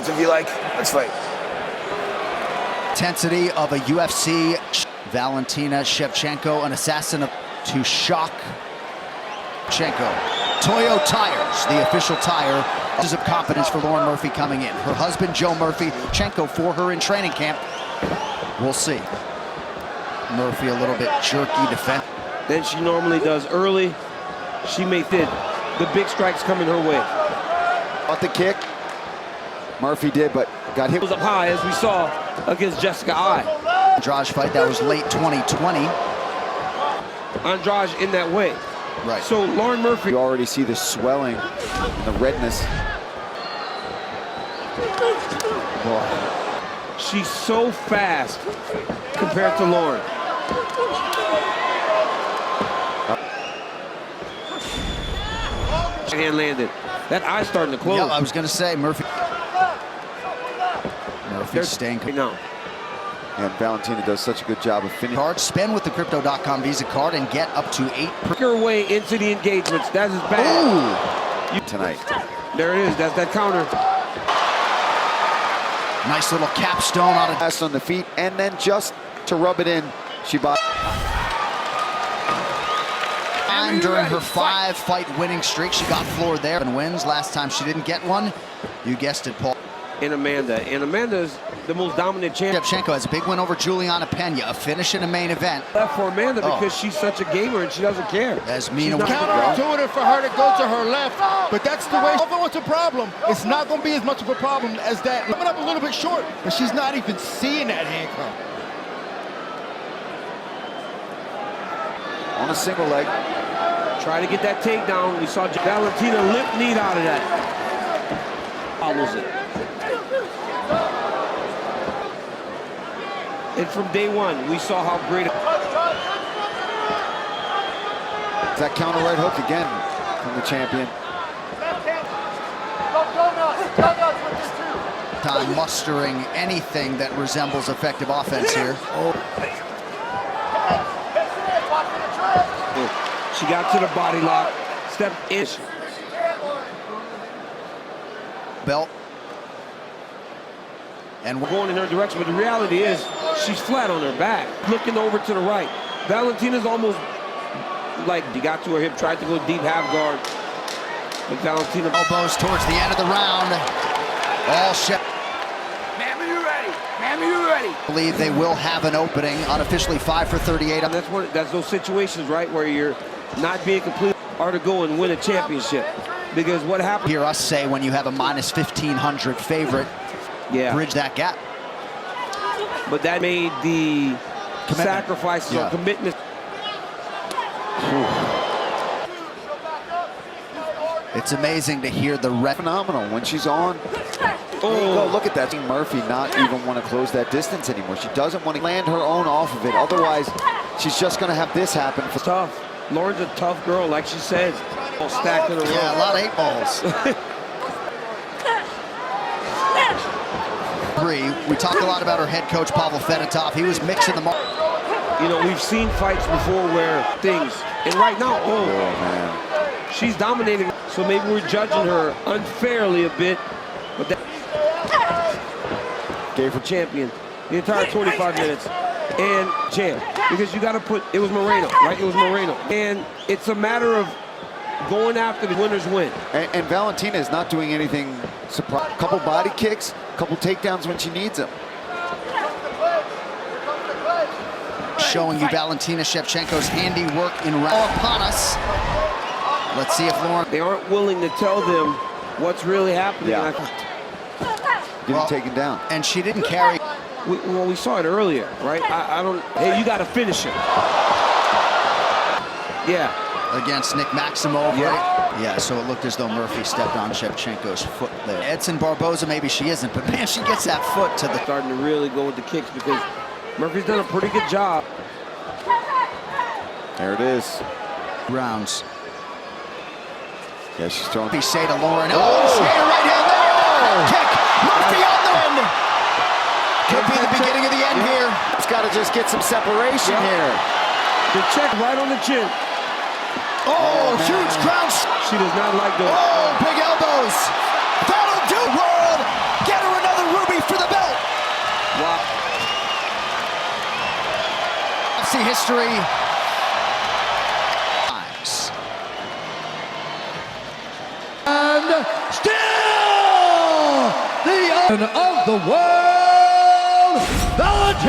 To be like, let's fight. Intensity of a UFC. Valentina Shevchenko, an assassin to shock. Shevchenko. Toyo Tires, the official tire. Of confidence for Lauren Murphy coming in. Her husband, Joe Murphy, Shevchenko for her in training camp. We'll see. Murphy a little bit jerky defense. Than she normally does early. She may fit the big strikes coming her way. Caught the kick. Murphy did, but got hit. It was up high, as we saw against Jessica I. Andrade fight that was late 2020. Andrade in that way. Right. So Lauren Murphy. You already see the swelling, the redness. Boy. She's so fast compared to Lauren. Hand landed. That eye's starting to close. Yeah, I was going to say Murphy's staying now. And Valentina does such a good job of finishing. Card, spend with the Crypto.com Visa card and get up to 8. Work her way into the engagements. That is bad. Tonight. There it is. That's that counter. Nice little capstone on it. Pass on the feet, and then just to rub it in, she bought. During her 5-fight winning streak, she got floored there and wins. Last time she didn't get one, you guessed it, Paul. And Amanda's the most dominant champion. Shevchenko has a big win over Juliana Pena, a finish in a main event. Left for Amanda because she's such a gamer and she doesn't care. As Mina counterintuitive for her to go to her left, but that's the way. What's a problem? It's not going to be as much of a problem as that. Coming up a little bit short, but she's not even seeing that handcuff. On a single leg. Try to get that takedown. We saw Valentina limp knee out of that. Follows it. And from day one, we saw how great. That counter right hook again from the champion. time mustering anything that resembles effective offense here. She got to the body lock, stepped in. Belt. And we're going in her direction, but the reality is she's flat on her back, looking over to the right. Valentina's almost like he got to her hip, tried to go deep half guard. But Valentina elbows towards the end of the round. All set. Ma'am, are you ready? Ma'am, are you ready? I believe they will have an opening, unofficially 5 for 38. And that's those situations, right, where you're not being complete or to go and win a championship. Because what happened? Hear us say when you have a minus 1,500 favorite, bridge that gap. But that made the sacrifices or commitment. It's amazing to hear the phenomenal when she's on. Oh, look at that. Murphy not even want to close that distance anymore. She doesn't want to land her own off of it. Otherwise, she's just going to have this happen. It's tough. Lauren's a tough girl, like she says. All stacked in a row. Yeah, a lot of 8 balls. We talked a lot about her head coach, Pavel Fedotov. He was mixing the mark. You know, we've seen fights before where things, and right now, man, she's dominating. So maybe we're judging her unfairly a bit, but that gave her champion the entire 25 minutes and champ, because you got to put, it was Moreno, right? It was Moreno, and it's a matter of going after the winners win. And Valentina is not doing anything surprising. Couple body kicks, couple takedowns when she needs them. Showing you Valentina Shevchenko's handiwork in round upon us. Let's see if Lauren... They aren't willing to tell them what's really happening. Yeah. Getting taken down. And she didn't carry... We saw it earlier, right? I don't... Hey, you got to finish it. Yeah. Against Nick Maximov, right? Yeah, so it looked as though Murphy stepped on Shevchenko's foot there. Edson Barboza, maybe she isn't, but man, she gets that foot to the... Starting to really go with the kicks because Murphy's done a pretty good job. There it is. Rounds. Yeah, she's throwing. Say to Lauren. Oh, right hand there. Kick. Murphy on the end. Could be the beginning of the end here. It's got to just get some separation here. The check right on the chin. Oh, huge crunch. She does not like those. Oh, big elbows. That'll do, world. Get her UFC history. And still the of the world, Valentina.